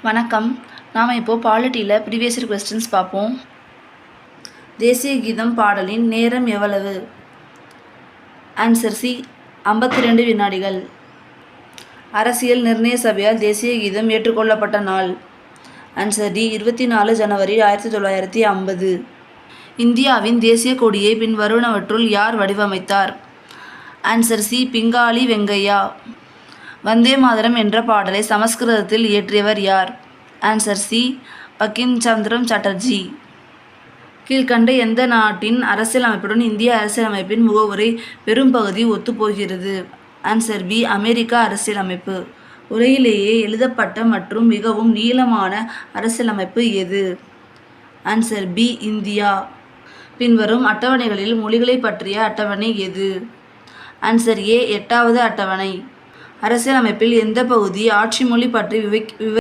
வணக்கம். நாம் இப்போது பாலிட்டியில் ப்ரீவியஸ் இயர் கொஸ்டின்ஸ் பார்ப்போம். தேசிய கீதம் பாடலின் நேரம் எவ்வளவு? ஆன்சர் சி, 52 வினாடிகள். அரசியல் நிர்ணய சபையால் தேசிய கீதம் ஏற்றுக்கொள்ளப்பட்ட நாள். ஆன்சர் டி, 24 ஜனவரி 1950. இந்தியாவின் தேசிய கொடியை பின்வருவனவற்றுள் யார் வடிவமைத்தார்? Answer C, Pingali Venkayya. வந்தே மாதரம் என்ற பாடலை சமஸ்கிருதத்தில் இயற்றியவர் யார்? Answer C, Bankim Chandra Chatterjee. கீழ்கண்ட எந்த நாட்டின் அரசியலமைப்புடன் இந்திய அரசியலமைப்பின் முகவுரை பெரும்பகுதி ஒத்துப்போகிறது? ஆன்சர் பி, அமெரிக்க அரசியலமைப்பு. உலகிலேயே எழுதப்பட்ட மற்றும் மிகவும் நீளமான அரசியலமைப்பு எது? Answer B, India. பின்வரும் அட்டவணைகளில் மொழிகளை பற்றிய அட்டவணை எது? ஆன்சர் ஏ, 8வது அட்டவணை. அரசியலமைப்பில் எந்த பகுதி ஆட்சி மொழி பற்றி